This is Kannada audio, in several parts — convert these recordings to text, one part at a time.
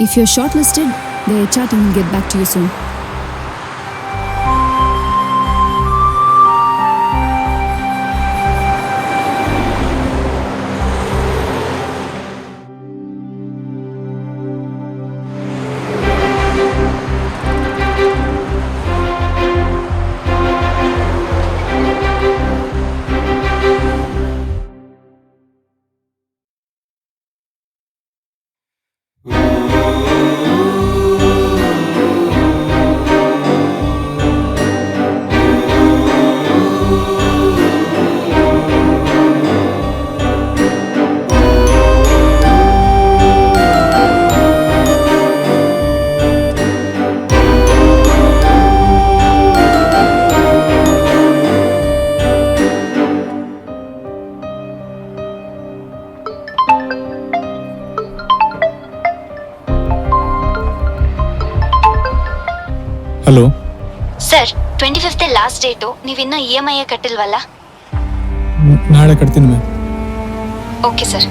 If you're shortlisted, the HR team will get back to you soon. Hello sir, 25th last date. ನೀವಿನ್ನ EMI ಕಟ್ಟಿಲ್ವಲ್ಲ? ನಾಳೆ ಕಟ್ತೀನಿ ಮ್ಯಾಮ್. Okay sir.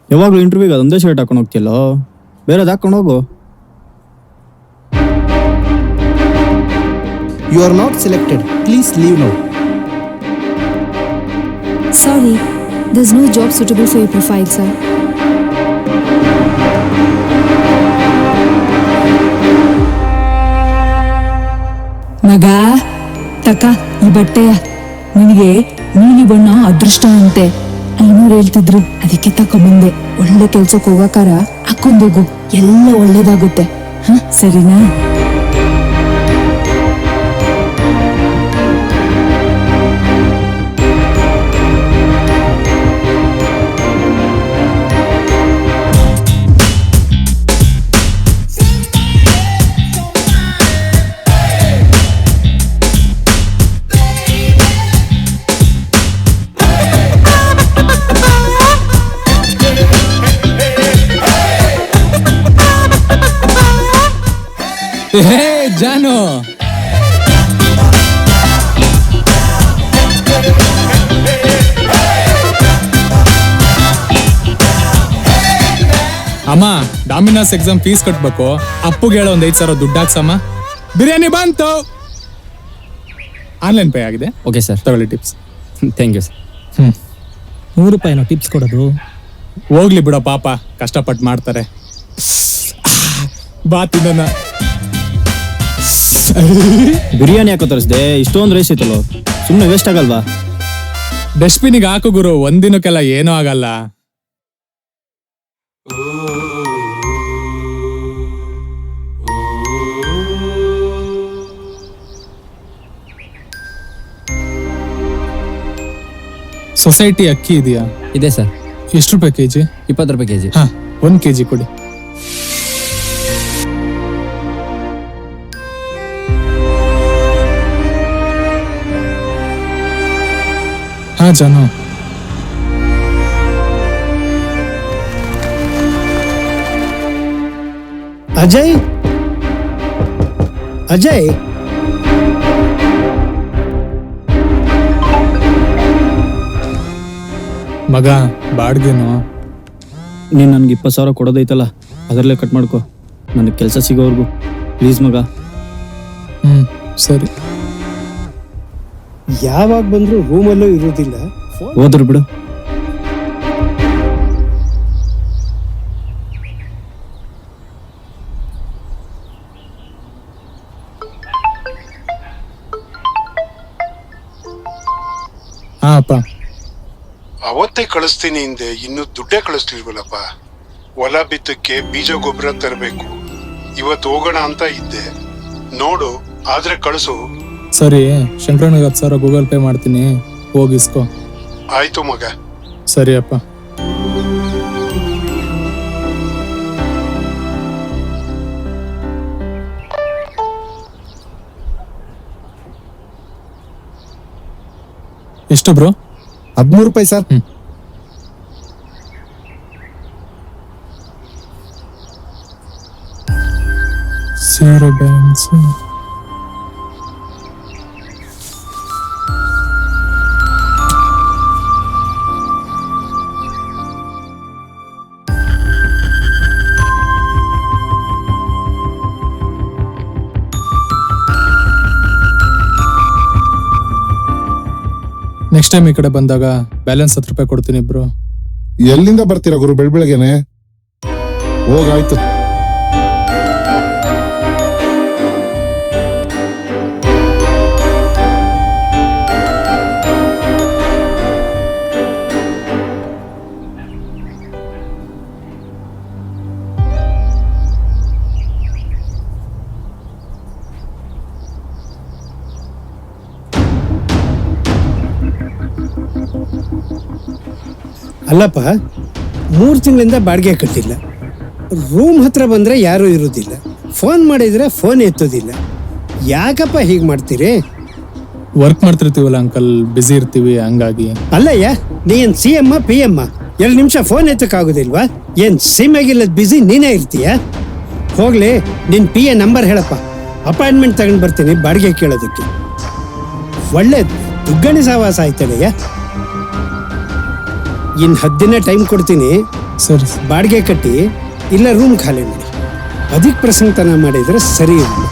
ಯಾವಾಗಲೂ ಇಂಟರ್ವ್ಯೂಗೆ ಅದೊಂದೇ ಶರ್ಟ್ ಹಾಕೊಂಡು ಹೋಗ್ತಿಲ್ಲೋ, ಬೇರೆದು ಹಾಕೊಂಡು ಹೋಗು. You are not selected. Please leave now. Sorry, there's no job suitable for your profile, sir. ಮಗ ತಕ ಈ ಬಟ್ಟೆಯ ನಿನಗೆ ನೀಲಿ ಬಣ್ಣ ಅದೃಷ್ಟ ಅಂತೆ ಐನೂರು ಹೇಳ್ತಿದ್ರು, ಅದಕ್ಕೆ ತಕೊಂಬಂದೆ. ಒಳ್ಳೆ ಕೆಲ್ಸಕ್ಕೆ ಹೋಗಕಾರ ಹಾಕೊಂಡೋಗು, ಎಲ್ಲ ಒಳ್ಳೇದಾಗುತ್ತೆ. ಸರಿನಾ? ಹೇ ಜಾನು, ಅಮ್ಮ ಡಾಮಿನಾಸ್ ಎಕ್ಸಾಮ್ ಫೀಸ್ ಕಟ್ಬೇಕು. ಅಪ್ಪುಗೆ ಹೇಳೋ ಒಂದು 5,000 ದುಡ್ಡು ಹಾಕ್ಸಮ್ಮ. ಬಿರಿಯಾನಿ ಬಂತು. ಆನ್ಲೈನ್ ಪೇ ಆಗಿದೆ. ಓಕೆ ಸರ್, ತಗೊಳ್ಳಿ tips. Thank you sir. ₹100 tips ಕೊಡೋದು. ಹೋಗ್ಲಿ ಬಿಡೋ ಪಾಪ, ಕಷ್ಟಪಟ್ಟು ಮಾಡ್ತಾರೆ. ಬಾ ತಿನ್ನ. ಬಿರಿಯಾನಿ ಯಾಕೋ ತರಿಸ್ದೆ, ಇಷ್ಟೊಂದು ರೈಸ್ ಐತಲ್ಲೋ, ಸುಮ್ಮನೆ ವೇಸ್ಟ್ ಆಗಲ್ವಾ? ಡಸ್ಟ್ಬಿನ್ಗೆ ಹಾಕು ಗುರು, ಒಂದಿನಕ್ಕೆಲ್ಲ ಏನೂ ಆಗಲ್ಲ. ಸೊಸೈಟಿ ಅಕ್ಕಿ ಇದೆಯಾ? ಇದೆ ಸರ್. ಎಷ್ಟು ರೂಪಾಯಿ ಕೆಜಿ? 20 ರೂಪಾಯಿ ಕೆಜಿ. ಹಾ, 1 ಕೆಜಿ ಕೊಡಿ. ಹಾ ಜಾನು, ಅಜಯ್, ಅಜಯ್, ಮಗ ಬಾಡ್ಗೆನು? ನೀನು ನನಗೆ 20,000 ಕೊಡೋದೈತಲ್ಲ, ಅದರಲ್ಲೇ ಕಟ್ ಮಾಡ್ಕೊ, ನನಗೆ ಕೆಲಸ ಸಿಗೋವರೆಗೂ ಪ್ಲೀಸ್ ಮಗ. ಸರಿ. ಯಾವಾಗ ಬಂದ್ರು ರೂಮಲ್ಲೂ ಇರೋದಿಲ್ಲ. ಹೋದ್ರು ಬಿಡು. ಹಾ ಅಪ್ಪ, ಅವತ್ತೇ ಕಳಿಸ್ತೀನಿ ಹಿಂದೆ, ಇನ್ನು ದುಡ್ಡೇ ಕಳಿಸ್ಲಿಲ್ವಲ್ಲಪ್ಪ. ಹೊಲ ಬಿತ್ತಕ್ಕೆ ಬೀಜ ಗೊಬ್ಬರ ತರಬೇಕು. ಇವತ್ತು ಹೋಗೋಣ ಅಂತ ಇದ್ದೆ, ನೋಡು ಆದ್ರೆ ಕಳಿಸು. ಸರಿ, ಶಂಕರನಿಗೆ 10,000 ಗೂಗಲ್ ಪೇ ಮಾಡ್ತೀನಿ, ಹೋಗಿಸ್ಕೊ. ಆಯ್ತು ಮಗ. ಸರಿ ಅಪ್ಪ. ಎಷ್ಟು ಬ್ರೋ? ₹13 ಸರ್. ಸೇರೋ ಬ್ಯಾಲೆನ್ಸ್ ನೆಕ್ಸ್ಟ್ ಟೈಮ್ ಈ ಕಡೆ ಬಂದಾಗ ಬ್ಯಾಲೆನ್ಸ್ 10 ರೂಪಾಯಿ ಕೊಡ್ತೀನಿ ಬ್ರೋ. ಎಲ್ಲಿಂದ ಬರ್ತೀರಾ ಗುರು ಬೆಳಗ್ಗೆನೆ? ಹೋಗಾಯ್ತು. ಅಲ್ಲಪ್ಪ, 3 ತಿಂಗಳಿಂದ ಬಾಡಿಗೆ ಕಟ್ಟಿಲ್ಲ. ರೂಮ್ ಹತ್ರ ಬಂದರೆ ಯಾರೂ ಇರೋದಿಲ್ಲ. ಫೋನ್ ಮಾಡಿದರೆ ಫೋನ್ ಎತ್ತೋದಿಲ್ಲ. ಯಾಕಪ್ಪ ಹೀಗೆ ಮಾಡ್ತೀರಿ? ವರ್ಕ್ ಮಾಡ್ತಿರ್ತೀವಲ್ಲ ಅಂಕಲ್, ಬ್ಯುಸಿ ಇರ್ತೀವಿ ಹಂಗಾಗಿ. ಅಲ್ಲಯ್ಯ, ನೀನ್ CM PM 2 ನಿಮಿಷ ಫೋನ್ ಎತ್ತಕ್ಕಾಗೋದಿಲ್ವಾ? ಏನ್ ಸಿಮ್ ಆಗಿಲ್ಲದ ಬಿಸಿ ನೀನೇ ಇರ್ತೀಯ? ಹೋಗ್ಲಿ, ನಿನ್ PA ನಂಬರ್ ಹೇಳಪ್ಪ, ಅಪಾಯಿಂಟ್ಮೆಂಟ್ ತಗೊಂಡು ಬರ್ತೀನಿ ಬಾಡಿಗೆ ಕೇಳೋದಕ್ಕೆ. ಒಳ್ಳೆ ದುಗ್ಗಣಿ ಸಹವಾಸ ಆಯ್ತಲ್ಲಯ್ಯ. ಇನ್ನು 10 ದಿನ ಟೈಮ್ ಕೊಡ್ತೀನಿ. ಸರಿ. ಬಾಡಿಗೆ ಕಟ್ಟಿ ಇಲ್ಲ ರೂಮ್ ಖಾಲಿ ಮಾಡಿ. ಅದಕ್ಕೆ ಪ್ರಸಂಗತನ ಮಾಡಿದ್ರೆ ಸರಿ ಇರಲಿಲ್ಲ.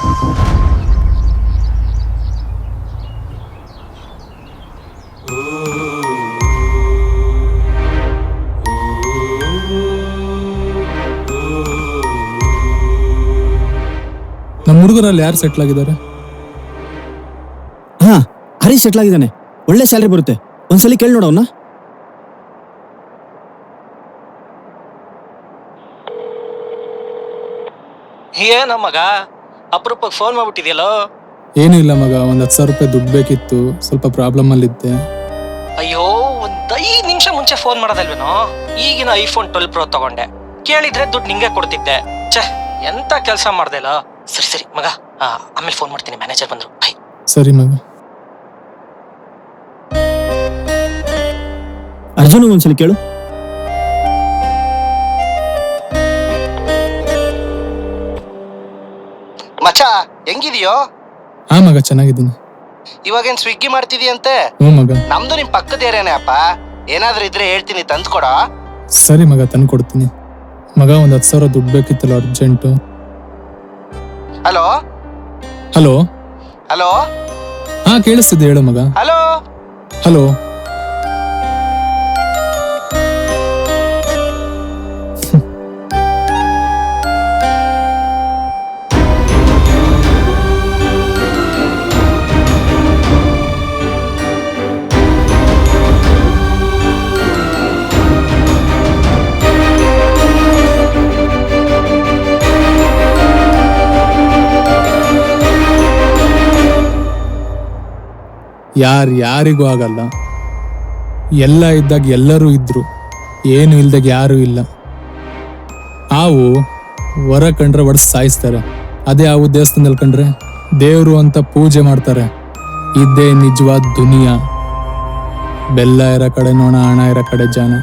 ನಮ್ಮ ಹುಡುಗರಲ್ಲಿ ಯಾರು ಸೆಟ್ಲ್ ಆಗಿದ್ದಾರೆ? ಹಾ, ಹರೀಶ್ ಸೆಟ್ಲ್ ಆಗಿದ್ದಾನೆ. ಒಳ್ಳೆ ಸ್ಯಾಲ್ರಿ ಬರುತ್ತೆ. ಒಂದ್ಸಲಿ ಕೇಳಿ ನೋಡೋಣ. ಏನ ಮಗ ಅಪರೂಪಕ್ಕೆ ಫೋನ್ ಮಾಡ್ಬಿಟ್ಟಿದ್ಯಲ್ಲೋ? ಏನೂ ಇಲ್ಲ ಮಗ, ಒಂದು 10,000 ರೂಪಾಯಿ ದುಡ್ಡು ಬೇಕಿತ್ತು. ಸ್ವಲ್ಪ ಪ್ರಾಬ್ಲಮ್ ಅಲ್ಲಿದ್ದೆ. ಅಯ್ಯೋ, ಒಂದ್ 5 ನಿಮಿಷ ಮುಂಚೆ ಫೋನ್ ಮಾಡೋದಲ್ವೇನೋ? ಈಗಿನ iPhone 12 Pro ತಗೊಂಡೆ. ಕೇಳಿದ್ರೆ ದುಡ್ಡು ನಿಂಗೆ ಕೊಡ್ತಿದ್ದೆ. ಛೆ, ಎಂತ ಕೆಲಸ ಮಾಡ್ದೆಲ್ಲ. ಸರಿ ಮಗ, ಆಮೇಲೆ ಫೋನ್ ಮಾಡ್ತೀನಿ, ಮ್ಯಾನೇಜರ್ ಬಂದ್ರು. ಬೈ. ಸರಿ ಮಗ. ಅರ್ಜುನ್ ಒಂದ್ಸಲಿ ಕೇಳು. ಮಚ್ಚ, ಹೆಂಗಿದೆಯೋ? ಹಾ ಮಗ, ಚೆನ್ನಾಗಿದ್ದೀನಿ. ಇವಾಗೇನ್ ಸ್ವಿಗ್ಗಿ ಮಾಡ್ತಿದೀಯಂತೆ? ಹ್ಞೂ ಮಗ. ನಮ್ದು ನಿಮ್ ಪಕ್ಕದ ಏರಿಯಾನೇ ಅಪ್ಪ. ಏನಾದ್ರೂ ಇದ್ರೆ ಹೇಳ್ತೀನಿ, ತಂದ್ಕೊಡ. ಸರಿ ಮಗ, ತಂದು ಕೊಡ್ತೀನಿ. ಮಗ, ಒಂದು 10,000 ದುಡ್ಡು ಬೇಕಿತ್ತಲ್ಲ, ಅರ್ಜೆಂಟು. Hello hello. ಹಲೋ ಹಾ, ಕೇಳಿಸ್ತಿದ್ದೆ, ಹೇಳು ಮಗ. Hello hello. ಯಾರಿಗೂ ಆಗಲ್ಲ. ಎಲ್ಲ ಇದ್ದಾಗ ಎಲ್ಲರೂ ಇದ್ರು, ಏನು ಇಲ್ದಾಗ ಯಾರೂ ಇಲ್ಲ. ಹಾವು ಹೊರ ಕಂಡ್ರೆ ಒಡ್ಸ್ ಸಾಯಿಸ್ತಾರೆ. ಅದೇ ಹಾವು ದೇವಸ್ಥಾನದಲ್ಲಿ ಕಂಡ್ರೆ ದೇವರು ಅಂತ ಪೂಜೆ ಮಾಡ್ತಾರೆ. ಇದೇ ನಿಜವಾದ ದುನಿಯಾ. ಬೆಲ್ಲ ಇರೋ ಕಡೆ ನೋಣ, ಹಣ ಇರೋ ಕಡೆ ಜಾನ.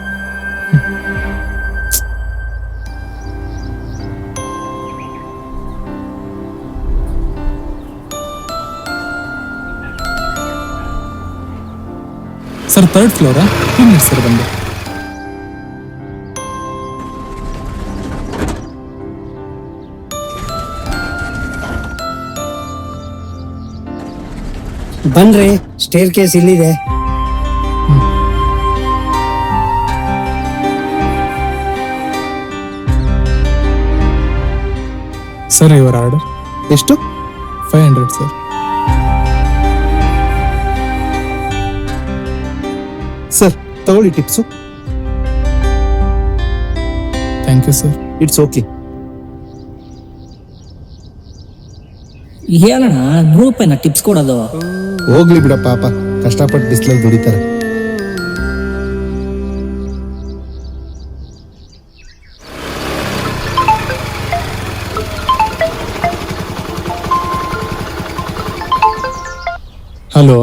Sir, 3rd flora? ಸರ್, ಬಂದೆ. ಬನ್ರಿ, ಸ್ಟೇರ್ ಕೇಸ್ ಇಲ್ಲಿದೆ. ಸರ್, ಇವರ ಆರ್ಡರ್ ಎಷ್ಟು? 500 ಸರ್. ಸರ್, ತಗೊಳ್ಳಿ tips. Thank you sir. It's okay. ಹೇಳೋಣ, 100 ರೂಪಾಯಿನ ಟಿಪ್ಸ್ ಕೊಡೋದು. ಹೋಗ್ಲಿ ಬಿಡ, ಪಾಪ ಕಷ್ಟಪಟ್ಟು ಬಿಸಿಲಲ್ಲಿ ದುಡಿತಾರೆ. ಹಲೋ,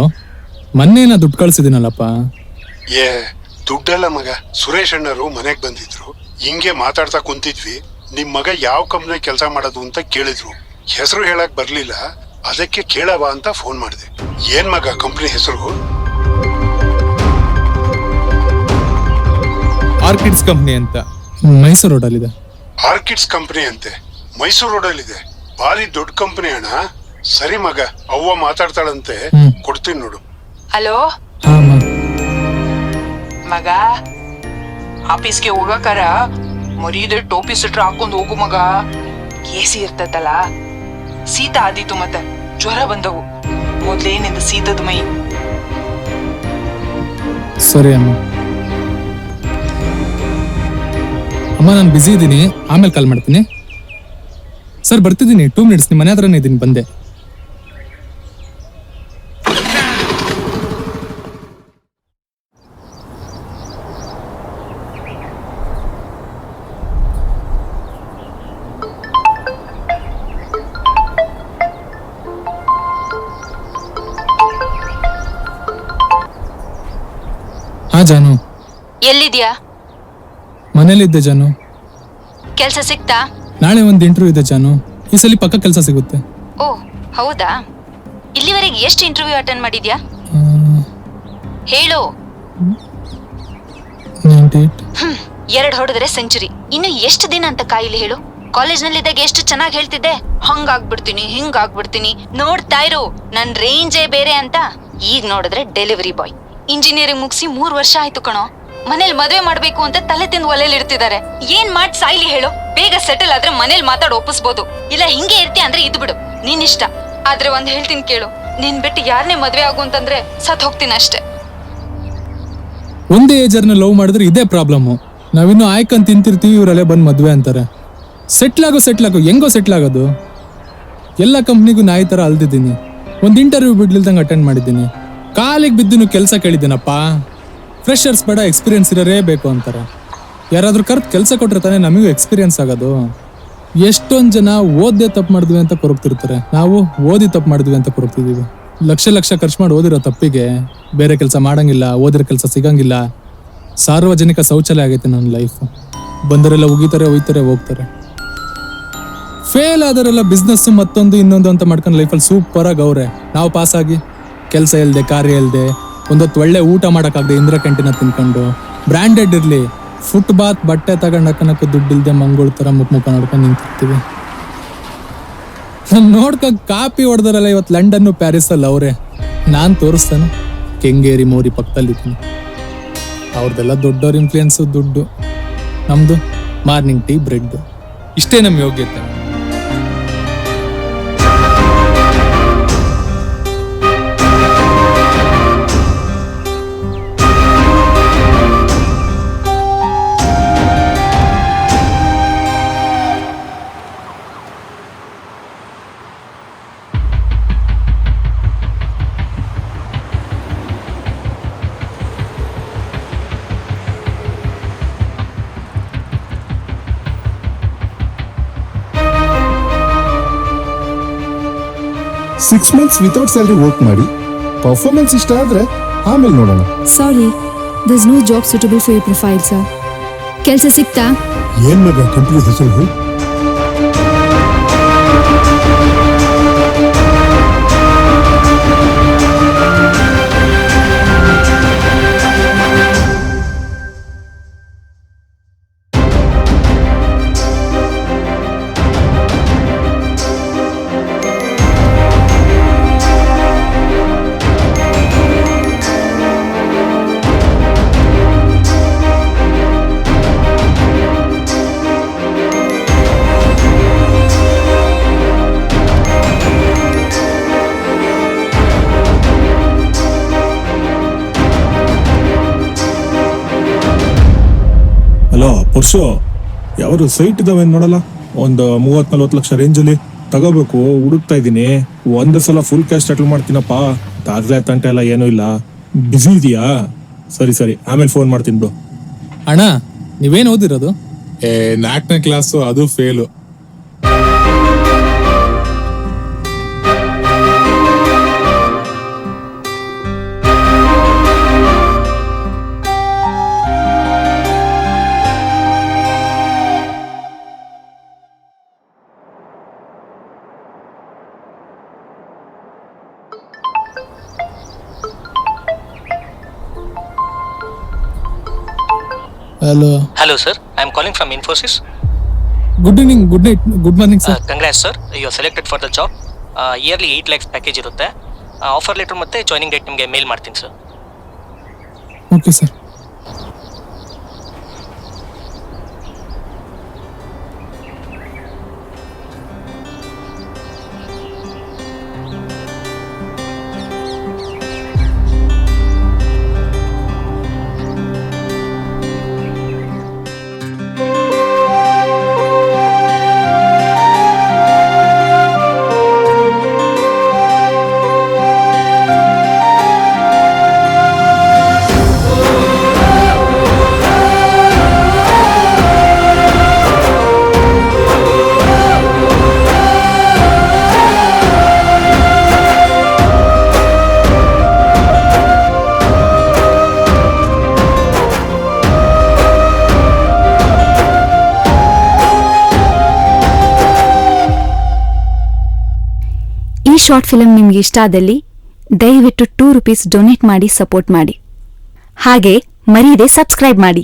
ಮೊನ್ನೆ ನಾ ದುಡ್ಡು ಕಳ್ಸಿದ್ದೀನಲ್ಲಪ್ಪ. ದುಡ್ಡಲ್ಲ ಮಗ, ಸುರೇಶ್ ಅಣ್ಣರು ಮನೆಗೆ ಬಂದಿದ್ರು. ಹಿಂಗೆ ಮಾತಾಡ್ತಾ ಕುಂತಿದ್ವಿ. ನಿಮ್ ಮಗ ಯಾವ ಕಂಪ್ನಿ ಕೆಲಸ ಮಾಡೋದು ಅಂತ ಕೇಳಿದ್ರು. ಹೆಸರು ಹೇಳಕ್ ಬರ್ಲಿಲ್ಲ, ಅದಕ್ಕೆ ಕೇಳವ ಅಂತ ಫೋನ್ ಮಾಡಿದೆ. ಏನ್ ಮಗ ಕಂಪ್ನಿ ಹೆಸರು? ಆರ್ಕಿಡ್ಸ್ ಕಂಪ್ನಿ ಅಂತ, ಮೈಸೂರು ರೋಡಲ್ಲಿದೆ. ಆರ್ಕಿಡ್ಸ್ ಕಂಪ್ನಿ ಅಂತೆ, ಮೈಸೂರು ರೋಡಲ್ಲಿದೆ. ಭಾರಿ ದೊಡ್ಡ ಕಂಪ್ನಿ ಅಣ್ಣ. ಸರಿ ಮಗ, ಅವ್ವ ಮಾತಾಡ್ತಾಳಂತೆ, ಕೊಡ್ತೀನಿ ನೋಡು. ಹಲೋ, ಹಾ ಅಮ್ಮ. ಮಗ ಆಫೀಸ್ಗೆ ಹೋಗಕಾರ ಮರೀದೆ ಟೋಪಿ ಸಿಟ್ರ ಹಾಕೊಂಡು ಹೋಗು ಮಗ. ಎಸಿ ಇರ್ತದಲ್ಲ, ಶೀತ ಆದೀತು ಮತ್ತೆ ಜ್ವರ ಬಂದವು. ಮೊದ್ಲೇನಿಂದ ಶೀತದ ಮೈ. ಸರಿ ಅಮ್ಮ. ಅಮ್ಮ ನಾನು ಬ್ಯುಸಿ ಇದ್ದೀನಿ, ಆಮೇಲೆ ಕಾಲ್ ಮಾಡ್ತೀನಿ. ಸರ್ ಬರ್ತಿದ್ದೀನಿ, 2 ಮಿನಿಟ್ಸ್, ನಿಮ್ಮ ಮನೆ ಹತ್ರನೇ ಇದ್ದೀನಿ, ಬಂದೆ. ಹಾ ಜಾನು, ಎಲ್ಲಿದ್ಯಾ? ಮನೇಲಿದ್ದೆ ಜಾನು. ಕೆಲ್ಸ ಸಿಕ್ತಾ? ನಾಳೆ ಒಂದು ಇಂಟರ್ವ್ಯೂ ಇದೆ ಜಾನು, ಈ ಸಲ ಪಕ್ಕ ಕೆಲಸ ಸಿಗುತ್ತೆ. ಓ ಹೌದಾ? ಇಲ್ಲಿವರೆಗೆ ಎಷ್ಟು ಇಂಟರ್ವ್ಯೂ ಅಟೆಂಡ್ ಮಾಡಿದ್ಯಾ? ಹೇಳು. 98. 2 ಹೊಡೆದ್ರೆ ಸೆಂಚುರಿ. ಇನ್ನು ಎಷ್ಟು ದಿನ ಅಂತ ಕಾಯಿಲೆ ಹೇಳು? ಕಾಲೇಜ್ನಲ್ಲಿದ್ದಾಗ ಎಷ್ಟು ಚೆನ್ನಾಗಿ ಹೇಳ್ತಿದ್ದೆ, ಹಂಗಾಗ್ಬಿಡ್ತೀನಿ ಹಿಂಗಾಗ್ಬಿಡ್ತೀನಿ, ನೋಡ್ತಾ ಇರು ನನ್ ರೇಂಜೇ ಬೇರೆ ಅಂತ. ಈಗ ನೋಡಿದ್ರೆ ಡೆಲಿವರಿ ಬಾಯ್. ಇಂಜಿನಿಯರಿಂಗ್ ಮುಗಿಸಿ 3 ವರ್ಷ ಆಯ್ತು ಕಣೋ. ಮನೇಲಿ ಮದ್ವೆ ಮಾಡ್ಬೇಕು ಅಂತ ತಲೆ ತಿಂದು ಒಲೆಯಲ್ಲಿ ಇಡ್ತಿದ್ದಾರೆ. ಏನ್ ಮಾಡ್ ಸಾಯ್ಲಿ ಹೇಳು? ಬೇಗ ಸೆಟಲ್ ಆದ್ರೆ ಮನೇಲಿ ಮಾತಾಡ್ ಒಪ್ಪಿಸ್ಬೋದು, ಇಲ್ಲ ಹಿಂಗೆ ಇರ್ತೀಯ ಅಂದ್ರೆ ಇದ್ ಬಿಡು, ನಿನ್ ಇಷ್ಟ. ಆದ್ರೆ ಒಂದ್ ಹೇಳ್ತೀನಿ ಕೇಳು, ನಿನ್ ಬಿಟ್ಟು ಯಾರನ್ನೇ ಮದ್ವೆ ಆಗು ಅಂತಂದ್ರೆ ಸತ್ ಹೋಗ್ತೀನಿ ಅಷ್ಟೇ. ಒಂದೇ ಏಜರ್ನ ಲವ್ ಮಾಡಿದ್ರೆ ಇದೇ ಪ್ರಾಬ್ಲಮ್. ನಾವಿನ್ನು ಆಯ್ಕೊಂಡ್ ತಿಂತಿರ್ತೀವಿ, ಇವರಲ್ಲೇ ಬಂದ್ ಮದ್ವೆ ಅಂತಾರೆ. ಸೆಟ್ಲ್ ಆಗೋ ಹೆಂಗೋ ಸೆಟ್ಲ್ ಆಗೋದು? ಎಲ್ಲ ಕಂಪ್ನಿಗೂ ನಾಯಿ ತರ ಅಲ್ದಿದ್ದೀನಿ, ಒಂದ್ ಇಂಟರ್ವ್ಯೂ ಬಿಡ್ಲಿಲ್ದಂಗೆ ಅಟೆಂಡ್ ಮಾಡಿದ್ದೀನಿ. ಕಾಲಿಗೆ ಬಿದ್ದು ಕೆಲಸ ಕೇಳಿದ್ದೀನಪ್ಪ. ಫ್ರೆಶರ್ಸ್ ಬೇಡ, ಎಕ್ಸ್ಪೀರಿಯನ್ಸ್ ಇರೋರೇ ಬೇಕು ಅಂತಾರೆ. ಯಾರಾದ್ರೂ ಕರ್ತ್ ಕೆಲಸ ಕೊಟ್ರೆ ತಾನೇ ನಮಗೂ ಎಕ್ಸ್ಪೀರಿಯನ್ಸ್ ಆಗೋದು. ಎಷ್ಟೊಂದ್ ಜನ ಓದ್ದೇ ತಪ್ಪು ಮಾಡಿದ್ವಿ ಅಂತ ಕೊರಗ್ತಿರ್ತಾರೆ, ನಾವು ಓದಿ ತಪ್ಪು ಮಾಡಿದ್ವಿ ಅಂತ ಕೊರಗ್ತಿದೀವಿ. ಲಕ್ಷ ಖರ್ಚು ಮಾಡಿ ಓದಿರೋ ತಪ್ಪಿಗೆ ಬೇರೆ ಕೆಲಸ ಮಾಡಂಗಿಲ್ಲ, ಓದಿರೋ ಕೆಲಸ ಸಿಗಂಗಿಲ್ಲ. ಸಾರ್ವಜನಿಕ ಶೌಚಾಲಯ ಆಗೈತೆ ನನ್ನ ಲೈಫ್. ಬಂದರೆಲ್ಲ ಉಗಿತಾರೆ, ಒಯ್ತಾರೆ, ಹೋಗ್ತಾರೆ. ಫೇಲ್ ಆದರೆಲ್ಲ ಬಿಸ್ನೆಸ್ ಮತ್ತೊಂದು ಇನ್ನೊಂದು ಅಂತ ಮಾಡ್ಕೊಂಡು ಲೈಫಲ್ಲಿ ಸೂಪರ್ ಆಗಿ ಅವ್ರೆ. ನಾವು ಪಾಸ್ ಆಗಿ ಕೆಲಸ ಇಲ್ಲದೆ, ಕಾರ್ಯ ಇಲ್ಲದೆ, ಒಂದೊತ್ತು ಒಳ್ಳೆ ಊಟ ಮಾಡೋಕ್ಕಾಗದೆ ಇಂದಿರಾ ಕ್ಯಾಂಟೀನ ತಿನ್ಕೊಂಡು, ಬ್ರ್ಯಾಂಡೆಡ್ ಇರಲಿ, ಫುಟ್ಬಾತ್ ಬಟ್ಟೆ ತಗೊಂಡು ಹಾಕೋಣಕ್ಕೂ ದುಡ್ಡಿಲ್ದೆ ಮಂಗೋಳ್ ಥರ ಮುಖ ನೋಡ್ಕೊಂಡು ನಿಂತಿರ್ತೀವಿ. ನೋಡ್ಕೊ ಕಾಪಿ ಹೊಡೆದಾರಲ್ಲ ಇವತ್ತು ಲಂಡನ್ನು ಪ್ಯಾರಿಸಲ್ಲಿ ಅವರೇ. ನಾನು ತೋರಿಸ್ತಾನೆ ಕೆಂಗೇರಿ ಮೋರಿ ಪಕ್ಕದಲ್ಲಿದ್ದೀನಿ. ಅವ್ರದ್ದೆಲ್ಲ ದೊಡ್ಡವ್ರ ಇನ್ಫ್ಲೂಯೆನ್ಸು, ದುಡ್ಡು. ನಮ್ಮದು ಮಾರ್ನಿಂಗ್ ಟೀ, ಬ್ರೆಡ್. ಇಷ್ಟೇ ನಮ್ಮ ಯೋಗ್ಯತೆ. Six months without salary work ಮಾಡಿ, ಪರ್ಫಾರ್ಮೆನ್ಸ್ ಇಷ್ಟ ಆದ್ರೆ ಆಮೇಲೆ ನೋಡೋಣ. ಸಾರಿ, there's no job suitable for your profile, sir. ಕೆಲಸ ಸಿಕ್ತಾ? ಏನ್ ಮಗ ಕಂಪ್ನಿ ಹೆಸರು? ಹಲೋ ಪರ್ಸು, ಯಾವ್ದು ಸೈಟ್ ಇದಾವೆ ನೋಡಲ್ಲ, ಒಂದು 30-40 ಲಕ್ಷ ರೇಂಜಲ್ಲಿ ತಗೋಬೇಕು, ಹುಡುಕ್ತಾ ಇದ್ದೀನಿ. ಒಂದೇ ಸಲ ಫುಲ್ ಕ್ಯಾಶ್ ಸೆಟಲ್ ಮಾಡ್ತೀನಪ್ಪ. ದಾಖಲೆ ತಂಟೆ ಎಲ್ಲ ಏನೂ ಇಲ್ಲ. ಬಿಸಿ ಇದೆಯಾ? ಸರಿ ಆಮೇಲೆ ಫೋನ್ ಮಾಡ್ತೀನಿ ಬಿಡು. ಅಣ್ಣ, ನೀವೇನು ಓದಿರೋದು? 4ನೇ ಕ್ಲಾಸು, ಅದು fail. Hello sir, I am calling from Infosys. Good evening, good night, good morning sir. Congrats sir, you are selected for the job. Yearly 8 lakhs package ಇರುತ್ತೆ. ಆಫರ್ ಲೆಟರ್ ಮತ್ತೆ ಜಾಯ್ನಿಂಗ್ ಡೇಟ್ ನಿಮಗೆ ಮೇಲ್ ಮಾಡ್ತೀನಿ ಸರ್. Okay sir. ಈ ಶಾರ್ಟ್ ಫಿಲ್ಮ್ ನಿಮ್ಗೆ ಇಷ್ಟ ಆದಲ್ಲಿ ದಯವಿಟ್ಟು 2 ರೂಪೀಸ್ ಡೊನೇಟ್ ಮಾಡಿ ಸಪೋರ್ಟ್ ಮಾಡಿ. ಹಾಗೆ ಮರೀದೆ ಸಬ್ಸ್ಕ್ರೈಬ್ ಮಾಡಿ.